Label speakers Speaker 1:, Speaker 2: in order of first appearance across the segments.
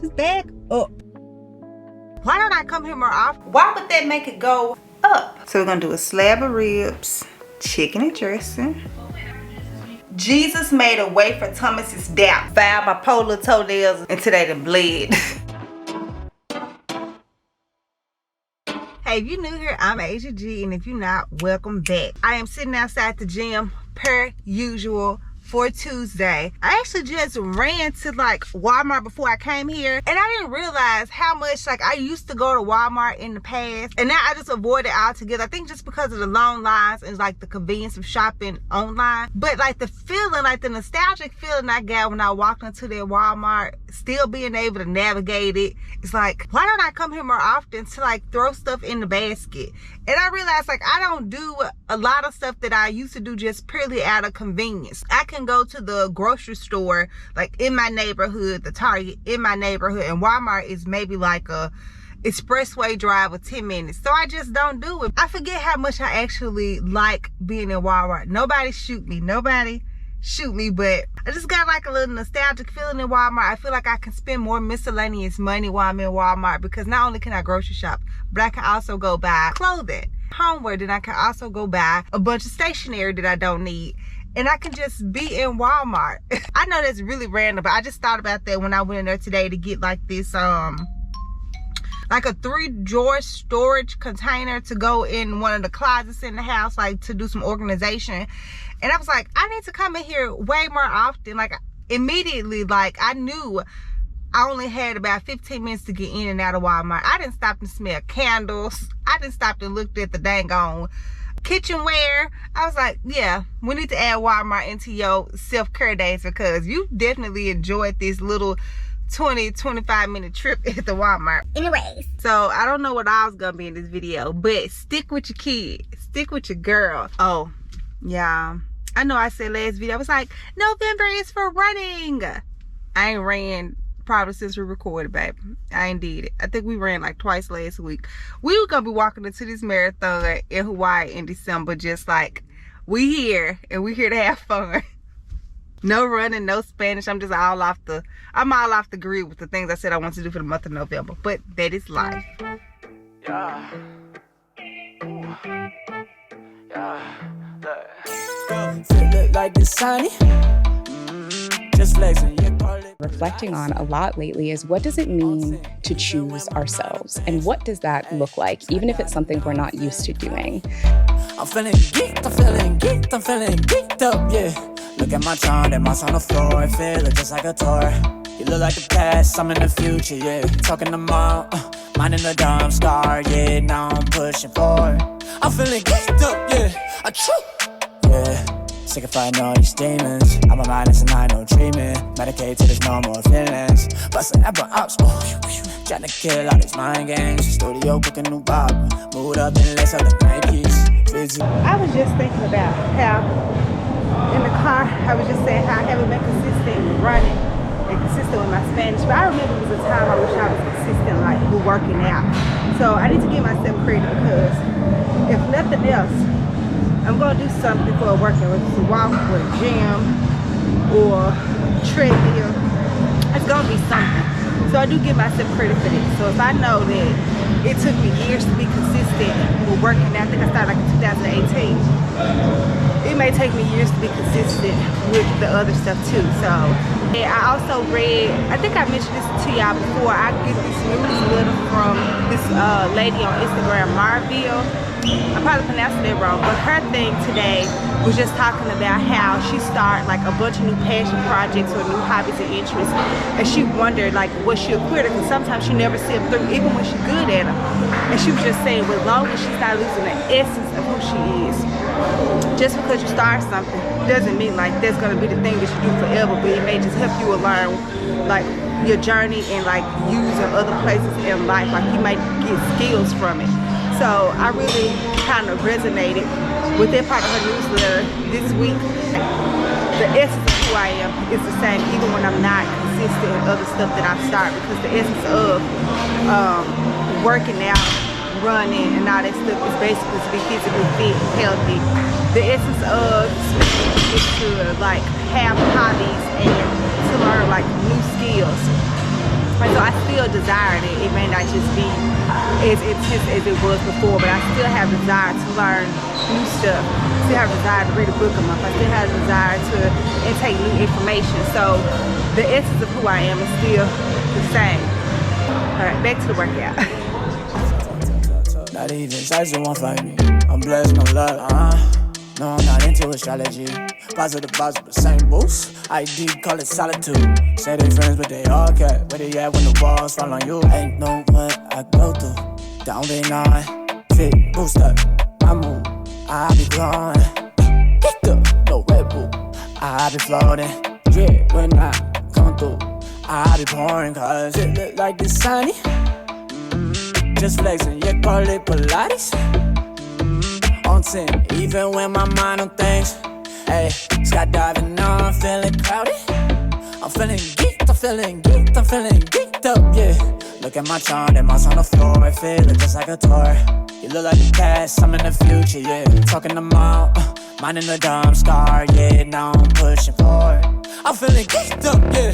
Speaker 1: Just back up. Why don't I come here more often? Why would that make it go up? So we're gonna do a slab of ribs, chicken and dressing. Jesus made a way for Thomas's doubt. Filed my polar toenails until they done bled. Hey, if you're new here, I'm Asia G, and if you're not, welcome back. I am sitting outside the gym per usual for Tuesday. I actually just ran to like Walmart before I came here, and I didn't realize how much like I used to go to Walmart in the past, and now I just avoid it altogether. I think just because of the long lines and like the convenience of shopping online. But like the feeling, like the nostalgic feeling I got when I walked into that Walmart, still being able to navigate it, it's like, why don't I come here more often to like throw stuff in the basket? And I realized like I don't do a lot of stuff that I used to do just purely out of convenience. I can go to the grocery store like in my neighborhood, the Target in my neighborhood, and Walmart is maybe like a expressway drive of 10 minutes. So I just don't do it. I forget how much I actually like being in Walmart. Nobody shoot me, but I just got like a little nostalgic feeling in Walmart. I feel like I can spend more miscellaneous money while I'm in Walmart, because not only can I grocery shop, but I can also go buy clothing, homeware, then I can also go buy a bunch of stationery that I don't need. And I can just be in Walmart. I know that's really random, but I just thought about that when I went in there today to get like this, like a 3-drawer storage container to go in one of the closets in the house, like to do some organization. And I was like, I need to come in here way more often. Like immediately, like I knew I only had about 15 minutes to get in and out of Walmart. I didn't stop and smell candles. I didn't stop and looked at the dang on kitchenware. I was like, yeah, we need to add Walmart into your self-care days, because you definitely enjoyed this little 20-25 minute trip at the Walmart. Anyways, so I don't know what I was gonna be in this video, but stick with your kid, stick with your girl. Oh yeah, I know I said last video I was like, November is for running. I ain't ran probably since we recorded, baby. I ain't did it. I think we ran like twice last week. We were gonna be walking into this marathon in Hawaii in December, just like we here, and we here to have fun. No running, no Spanish. I'm all off the grid with the things I said I want to do for the month of November. But that is life. Yeah. Ooh. Yeah. Look like the sunny. Just flexing.
Speaker 2: Reflecting on a lot lately is, what does it mean to choose ourselves? And what does that look like, even if it's something we're not used to doing?
Speaker 3: I'm feeling geeked, I'm feeling geeked up, yeah. Look at my charm, that mouse on the floor, I feel it just like a tour. You look like the past, I'm in the future, yeah. Talking to mom, minding the dumb scar, yeah. Now I'm pushing forward. I'm feeling geeked up, yeah. A true, yeah. Sick of fighting all these demons. I'm a minus and I know treatment. Medicaid till there's no more feelings. Bustin' up on ups, trying to kill all these mind games. Studio cooking new bop. Moved up and lace up the Nikes. Busy.
Speaker 1: I was just thinking about how in the car, I was just saying how I haven't been consistent with running and consistent with my Spanish. But I remember it was a time I wish I was consistent like with working out. So I need to give myself credit, because if nothing else, I'm gonna do something for working, whether it's a walk or a gym or treadmill. It's gonna be something. So I do give myself credit for this. So if I know that it took me years to be consistent with working out, I think I started like in 2018. It may take me years to be consistent with the other stuff too. So and I also read, I think I mentioned this to y'all before, I get this newsletter from this lady on Instagram, Marville. I probably pronounced it wrong, but her thing today was just talking about how she started like a bunch of new passion projects or new hobbies and interests, and she wondered like was she a quitter, because sometimes she never see them through even when she's good at them. And she was just saying, as long as she's not losing the essence of who she is, just because you start something doesn't mean like that's gonna be the thing that you do forever, but it may just help you learn like your journey and like use in other places in life. Like you might get skills from it. So I really kind of resonated with that part of her newsletter this week. The essence of who I am is the same even when I'm not consistent in other stuff that I start, because the essence of working out, running, and all that stuff is basically to be physically fit and healthy. The essence of is to like have hobbies and to learn like new skills. And so I still desire it. It may not just be as intense as it was before, but I still have desire to learn new stuff. I still have desire to read a book a month. I still have desire to intake new information. So the essence of who I am is still the same. All right, back to the workout.
Speaker 3: Not even size won't find me. I'm blessed, no love, No, I'm not into astrology. Positive, same boost. ID, call it solitude. Say they friends, but they all cat. Where they at when the walls fall on you? Ain't know what I go through. Down be nine, fit, boost up. I move, I be glowing. Pick up, no Red Bull. I be floating. Yeah, when I come through, I be pouring. Cause it look like it's sunny. Just flexing, yeah, call it Pilates. On 10, even when my mind on things. Hey, skydiving now, I'm feeling crowded. I'm feeling geeked, I'm feeling geeked up, yeah. Look at my charm, that mouse on the floor, it feel just like a tour. You look like the past, I'm in the future, yeah. Talking to mom, minding the dumb star, yeah. Now I'm pushing forward. I'm feeling geeked up, yeah.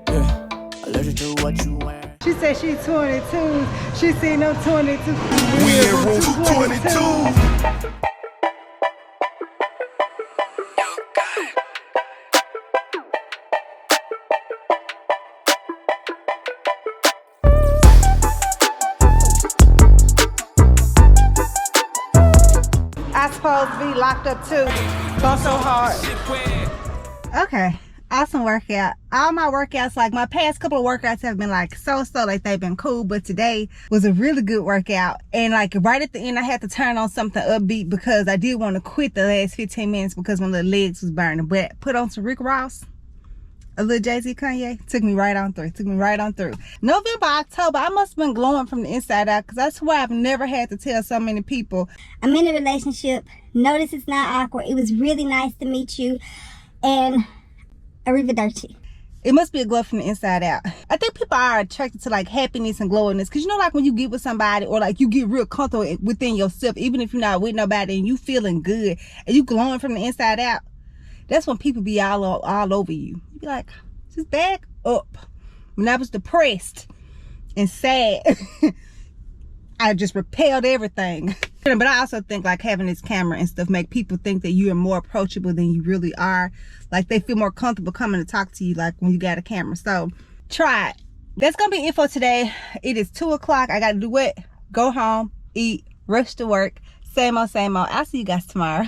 Speaker 3: Yeah. Allergic to what you wear.
Speaker 1: She said she 22. She seen no 22.
Speaker 4: We in room 222.
Speaker 1: I supposed to be locked up too. Go so hard. Okay. Awesome workout. All my workouts, like my past couple of workouts have been like so-so, like they've been cool, but today was a really good workout. And like right at the end I had to turn on something upbeat because I did want to quit the last 15 minutes because my little legs was burning. But put on some Rick Ross, a little Jay-Z Kanye, took me right on through. November, October, I must have been glowing from the inside out because I swear I've never had to tell so many people.
Speaker 5: I'm in a relationship. Notice it's not awkward. It was really nice to meet you. And arrivederci.
Speaker 1: It must be a glow from the inside out. I think people are attracted to like happiness and glowiness because you know, like when you get with somebody or like you get real comfortable within yourself, even if you're not with nobody and you feeling good and you glowing from the inside out, that's when people be all over you. You be like, just back up. When I was depressed and sad, I just repelled everything. But I also think like having this camera and stuff make people think that you are more approachable than you really are. Like they feel more comfortable coming to talk to you like when you got a camera. So try it. That's gonna be it for today. It is 2 o'clock. I gotta do what? Go home, eat, rush to work. Same old, same old. I'll see you guys tomorrow.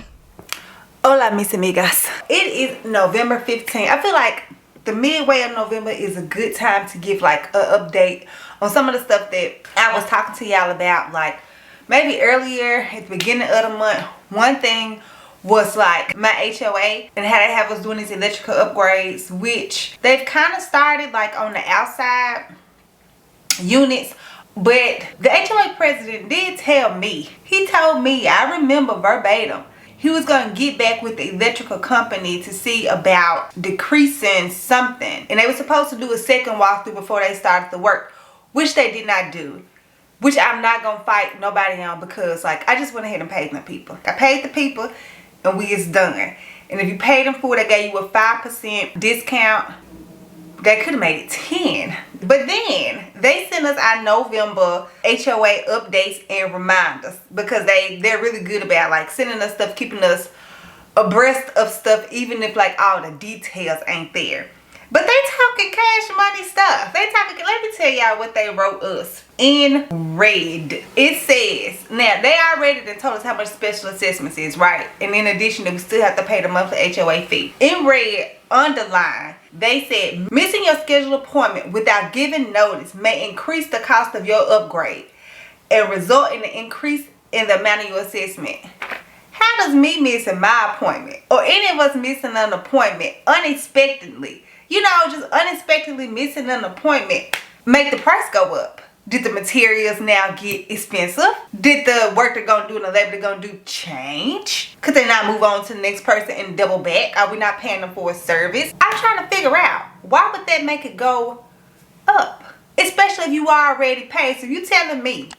Speaker 1: Hola, mis amigas. It is November 15th. I feel like the midway of November is a good time to give like an update on some of the stuff that I was talking to y'all about. Like maybe earlier at the beginning of the month, one thing was like my HOA and how they have us doing these electrical upgrades, which they've kind of started like on the outside units. But the HOA president did tell me, he told me, I remember verbatim, he was going to get back with the electrical company to see about decreasing something. And they were supposed to do a second walkthrough before they started the work, which they did not do. Which I'm not going to fight nobody on because like I just went ahead and paid the people. I paid the people and we is done. And if you paid them for it, they gave you a 5% discount. They could have made it 10. But then they sent us our November HOA updates and reminders because they're really good about like sending us stuff, keeping us abreast of stuff, even if like all the details ain't there. But they talking cash money stuff. They talking, let me tell y'all what they wrote us in red. It says, now they already done told us how much special assessments is, right? And in addition, we still have to pay the monthly HOA fee. In red, underline, they said, missing your scheduled appointment without giving notice may increase the cost of your upgrade and result in an increase in the amount of your assessment. How does me missing my appointment or any of us missing an appointment unexpectedly, you know, just unexpectedly missing an appointment, make the price go up? Did the materials now get expensive? Did the work they're gonna do and the labor they're gonna do change? Could they not move on to the next person and double back? Are we not paying them for a service? I'm trying to figure out, why would that make it go up? Especially if you already paid. So you telling me,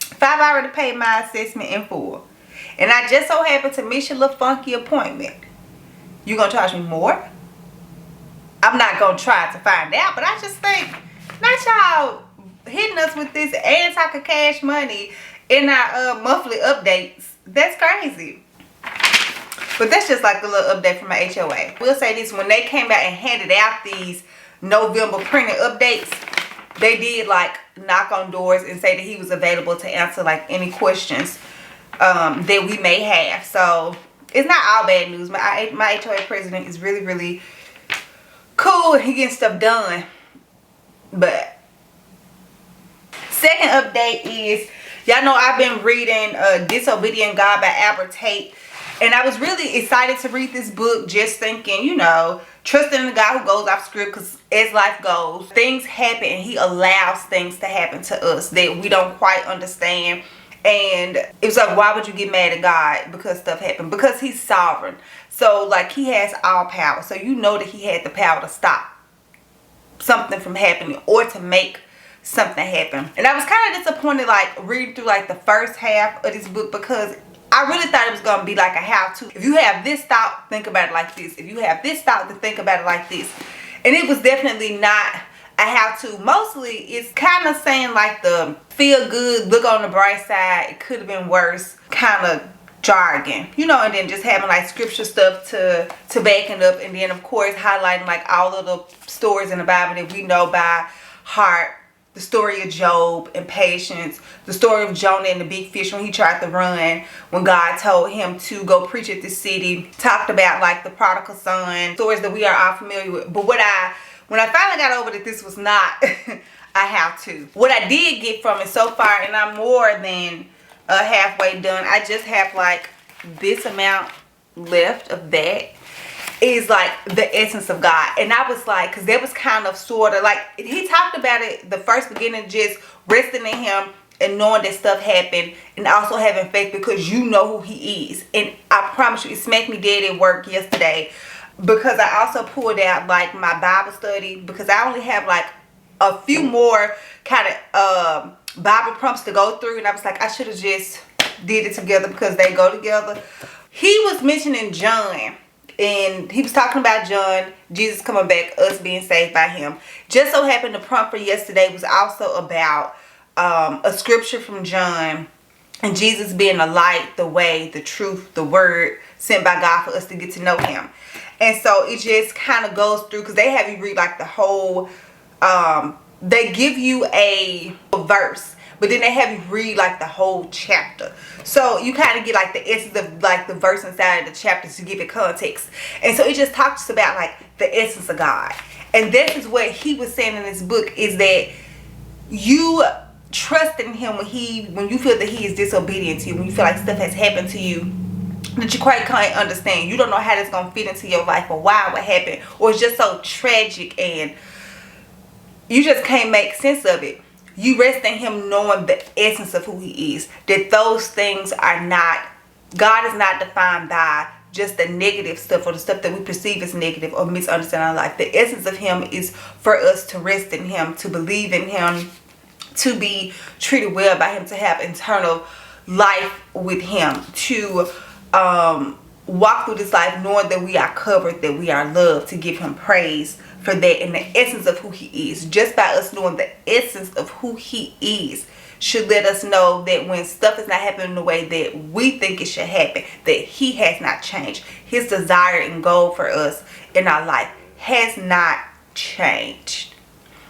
Speaker 1: if I've already paid my assessment in full, and I just so happen to miss your little funky appointment, you gonna charge me more? I'm not gonna try to find out, but I just think, not y'all hitting us with this anti-cash money in our monthly updates. That's crazy. But that's just like a little update from my HOA. We'll say this, when they came out and handed out these November printed updates, they did like knock on doors and say that he was available to answer like any questions that we may have. So it's not all bad news. My HOA president is really, really cool. He getting stuff done. But second update is, y'all know I've been reading Disobedient God by Albert Tate. And I was really excited to read this book, just thinking, you know, trusting in the God who goes off script, because as life goes, things happen and he allows things to happen to us that we don't quite understand. And it was like, why would you get mad at God because stuff happened? Because he's sovereign. So like, he has all power. So you know that he had the power to stop something from happening or to make something happen. And I was kind of disappointed like reading through like the first half of this book, because I really thought it was going to be like a how-to. If you have this thought, think about it like this. If you have this thought, then think about it like this. And it was definitely not a how-to. Mostly, it's kind of saying like the feel good, look on the bright side, it could have been worse kind of jargon. You know, and then just having like scripture stuff to back it up. And then, of course, highlighting like all of the stories in the Bible that we know by heart. The story of Job and patience. The story of Jonah and the big fish when he tried to run. When God told him to go preach at the city. Talked about like the prodigal son. Stories that we are all familiar with. But when I finally got over that this was not a how-to. What I did get from it so far, and I'm more than halfway done. I just have like this amount left of that. Is like the essence of God. And I was like, because that was kind of sort of like, he talked about it the first beginning, just resting in him and knowing that stuff happened, and also having faith because you know who he is. And I promise you, it smacked me dead at work yesterday, because I also pulled out like my Bible study, because I only have like a few more kind of Bible prompts to go through, and I was like, I should have just did it together because they go together. He was mentioning John. And he was talking about John, Jesus coming back, us being saved by him. Just so happened the prompt for yesterday was also about a scripture from John. And Jesus being the light, the way, the truth, the word sent by God for us to get to know him. And so it just kind of goes through, because they have you read like the whole, they give you a verse, but then they have you read like the whole chapter. So you kind of get like the essence of like the verse inside of the chapter to give it context. And so it just talks about like the essence of God. And this is what he was saying in this book, is that you trust in him when you feel that he is disobedient to you, when you feel like stuff has happened to you that you quite can't understand. You don't know how that's going to fit into your life, or why it would happen, or it's just so tragic and you just can't make sense of it. You rest in him knowing the essence of who he is. That those things are not, God is not defined by just the negative stuff or the stuff that we perceive as negative or misunderstand our life. The essence of him is for us to rest in him, to believe in him, to be treated well by him, to have eternal life with him, to walk through this life knowing that we are covered, that we are loved, to give him praise for that. And the essence of who he is, just by us knowing the essence of who he is, should let us know that when stuff is not happening the way that we think it should happen, that he has not changed. His desire and goal for us in our life has not changed.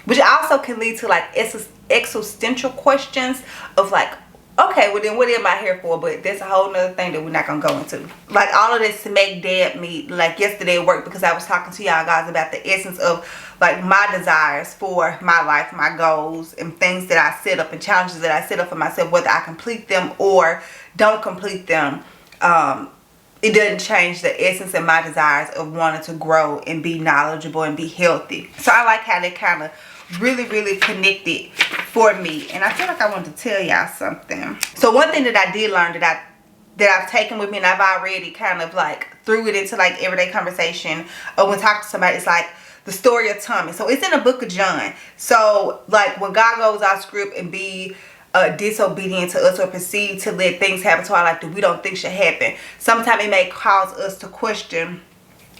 Speaker 1: Which also can lead to like existential questions of like, okay, well then what am I here for? But that's a whole nother thing that we're not going to go into. Like all of this smack dab me like yesterday at work, because I was talking to y'all guys about the essence of like my desires for my life, my goals, and things that I set up and challenges that I set up for myself, whether I complete them or don't complete them. It doesn't change the essence and my desires of wanting to grow and be knowledgeable and be healthy. So I like how they kind of really connected for me. And I feel like I wanted to tell y'all something. So one thing that I did learn that I've taken with me, and I've already kind of like threw it into like everyday conversation or when talking to somebody, it's like the story of Thomas. So it's in the book of John. So like when God goes off script and be disobedient to us or proceed to let things happen to our life that we don't think should happen, sometimes it may cause us to question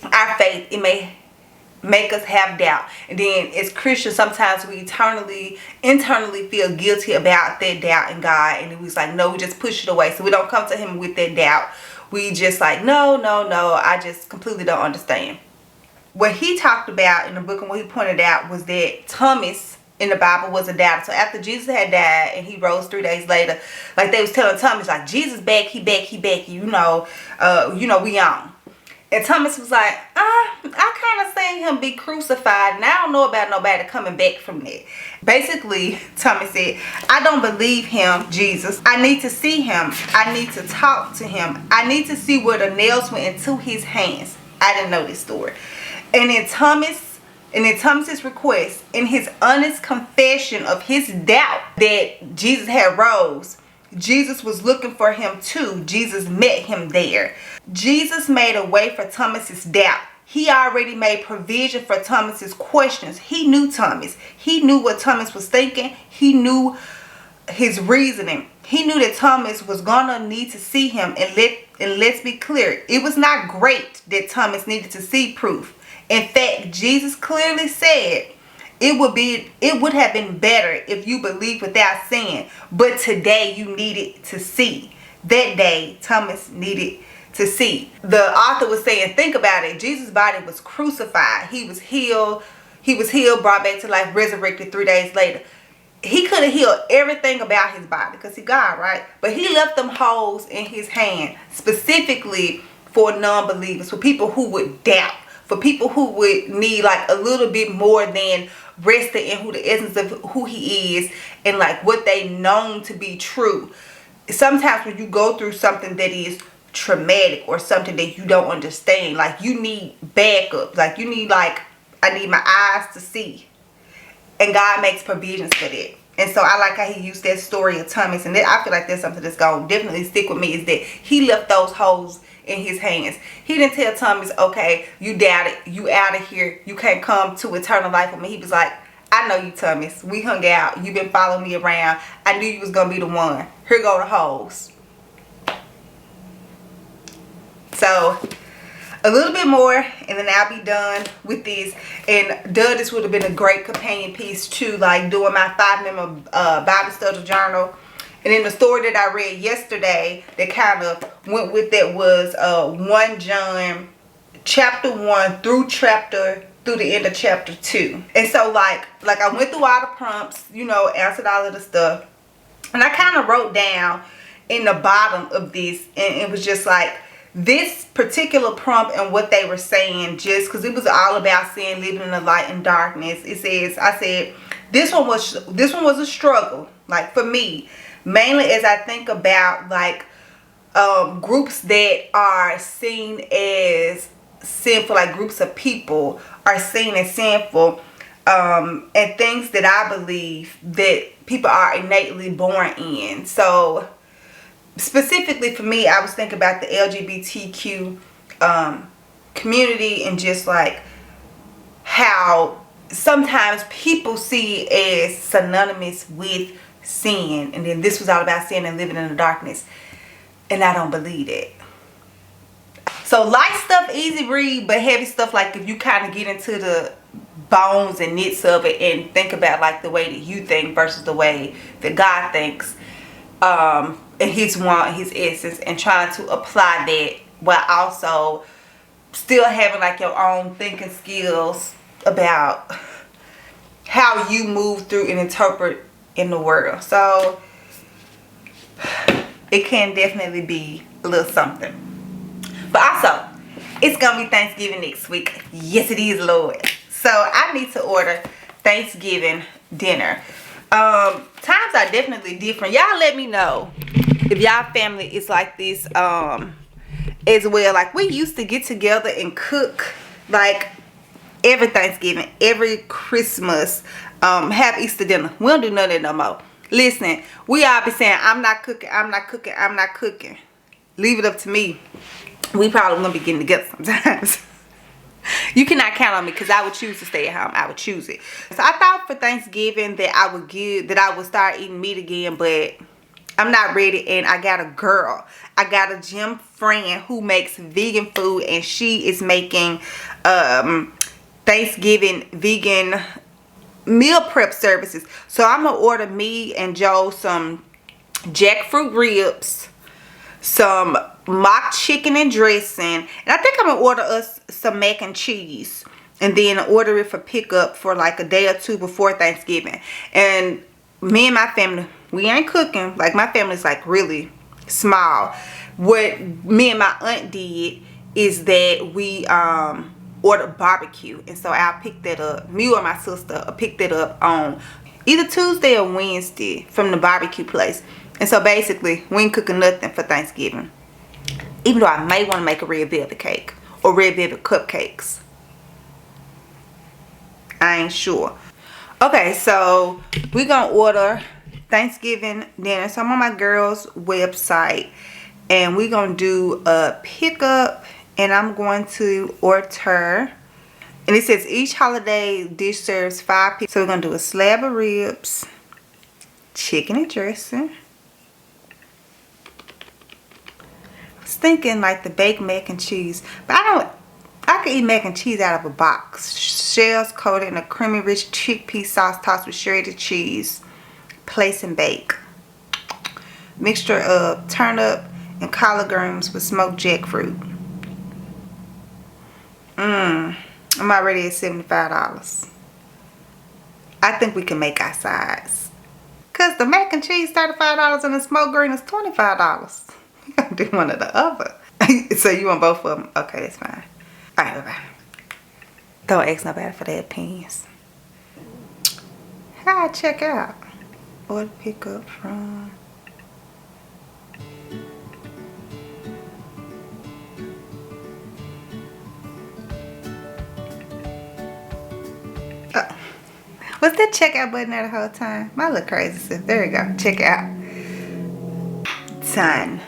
Speaker 1: our faith. It may make us have doubt. And then as Christians, sometimes we internally feel guilty about that doubt in God. And it was like, no, we just push it away. So we don't come to him with that doubt. We just like, no, I just completely don't understand. What he talked about in the book and what he pointed out was that Thomas in the Bible was a doubter. So after Jesus had died and he rose 3 days later, like they was telling Thomas, like, Jesus back, he back, we on. And Thomas was like, I kind of seen him be crucified, and I don't know about nobody coming back from that. Basically, Thomas said, I don't believe him, Jesus. I need to see him. I need to talk to him. I need to see where the nails went into his hands. I didn't know this story. And in Thomas's request, in his honest confession of his doubt that Jesus had rose, Jesus was looking for him too. Jesus met him there. Jesus made a way for Thomas's doubt. He already made provision for Thomas's questions. He knew Thomas. He knew what Thomas was thinking. He knew his reasoning. He knew that Thomas was gonna need to see him. And let's be clear, it was not great that Thomas needed to see proof. In fact, Jesus clearly said it would have been better if you believed without seeing, but today you needed to see. That day, Thomas needed to see. The author was saying, think about it. Jesus' body was crucified. He was healed, brought back to life, resurrected 3 days later. He could have healed everything about his body because he's God, right? But he left them holes in his hand specifically for non-believers, for people who would doubt, for people who would need like a little bit more than resting in who the essence of who he is and like what they known to be true. Sometimes when you go through something that is traumatic or something that you don't understand, like you need backup, like you need like, I need my eyes to see, and God makes provisions for that. And so I like how he used that story of Thomas, and I feel like that's something that's gonna definitely stick with me, is that he left those holes in his hands. He didn't tell Thomas, okay, you doubted, you out of here, you can't come to eternal life with me. He was like, I know you, Thomas. We hung out, you've been following me around, I knew you was gonna be the one. Here go the holes. So a little bit more and then I'll be done with this. And this would have been a great companion piece to like doing my 5-minute Bible study journal. And then the story that I read yesterday that kind of went with that was 1 John chapter 1 through the end of chapter 2. And so like I went through all the prompts, answered all of the stuff. And I kind of wrote down in the bottom of this, and it was just like this particular prompt and what they were saying, just because it was all about sin, living in the light and darkness. I said this one was a struggle, like for me, mainly as I think about like groups that are seen as sinful, like groups of people are seen as sinful, and things that I believe that people are innately born in. So specifically for me, I was thinking about the LGBTQ community, and just like how sometimes people see it as synonymous with sin, and then this was all about sin and living in the darkness, and I don't believe it. So light stuff, easy read, but heavy stuff, like if you kind of get into the bones and nits of it and think about like the way that you think versus the way that God thinks, and his essence, and trying to apply that while also still having like your own thinking skills about how you move through and interpret in the world. So it can definitely be a little something. But also, it's gonna be Thanksgiving next week. Yes, it is, Lord. So I need to order Thanksgiving dinner. Times are definitely different. Y'all let me know if y'all family is like this as well. Like we used to get together and cook like every Thanksgiving, every Christmas, have Easter dinner. We don't do none of that no more. Listen, we all be saying, I'm not cooking, I'm not cooking, I'm not cooking. Leave it up to me. We probably gonna be getting together sometimes. You cannot count on me, because I would choose to stay at home. I would choose it. So I thought for Thanksgiving that I would start eating meat again, but I'm not ready. And I got a gym friend who makes vegan food, and she is making Thanksgiving vegan meal prep services. So I'm gonna order me and Joe some jackfruit ribs, some mock chicken and dressing, and I think I'm gonna order us some mac and cheese, and then order it for pickup for like a day or two before Thanksgiving. And me and my family, we ain't cooking. Like, my family's like really small. What me and my aunt did is that we ordered barbecue, and so I'll pick that up. Me or my sister picked that up on either Tuesday or Wednesday from the barbecue place. And so basically we ain't cooking nothing for Thanksgiving, even though I may want to make a red velvet cake or red velvet cupcakes. I ain't sure. Okay, so we gonna order Thanksgiving dinner. So I'm on my girls' website, and we gonna do a pickup, and I'm going to order, and it says each holiday dish serves 5 people. So we're gonna do a slab of ribs, chicken and dressing. I was thinking like the baked mac and cheese, but I could eat mac and cheese out of a box. Shells coated in a creamy rich chickpea sauce tossed with shredded cheese. Place and bake. Mixture of turnip and collard greens with smoked jackfruit. I'm already at $75. I think we can make our size. Cause the mac and cheese $35 and the smoked green is $25. We gotta do one or the other. So you want both of them? Okay, that's fine. Alright, bye-bye. Don't ask nobody for their opinions. How I check out? Order pick up from... Was that checkout button there the whole time? I look crazy. So there you go. Check out. Done.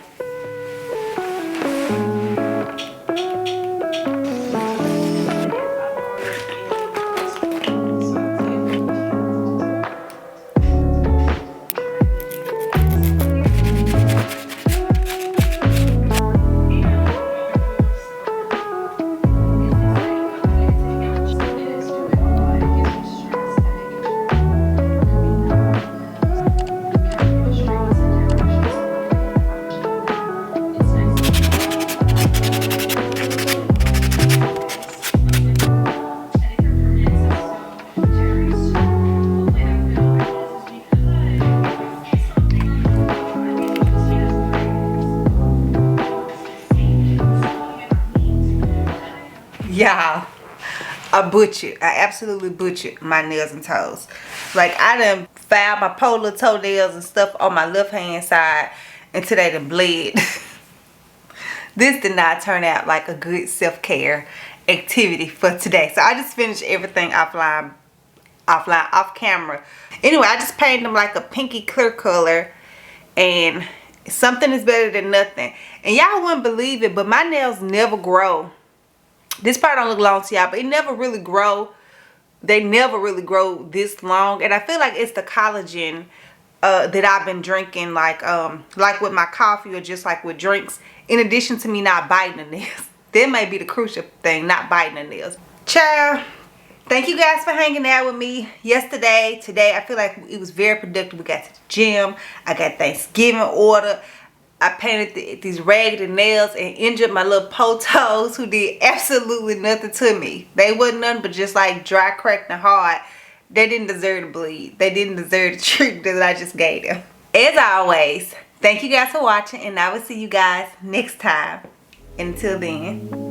Speaker 1: Y'all, I butchered. I absolutely butchered my nails and toes. Like, I done filed my polar toenails and stuff on my left hand side until they done bled. This did not turn out like a good self-care activity for today. So I just finished everything off camera. Anyway, I just painted them like a pinky clear color, and something is better than nothing. And y'all wouldn't believe it, but my nails never grow. This part don't look long to y'all, but it never really grow. They never really grow this long. And I feel like it's the collagen that I've been drinking, like with my coffee or just like with drinks, in addition to me not biting the nails. That may be the crucial thing, not biting the nails. Child, thank you guys for hanging out with me yesterday. Today, I feel like it was very productive. We got to the gym. I got Thanksgiving order. I painted these raggedy nails and injured my little potos who did absolutely nothing to me. They wasn't nothing but just like dry, cracked, and hard. They didn't deserve to bleed. They didn't deserve the treatment that I just gave them. As always, thank you guys for watching, and I will see you guys next time. Until then.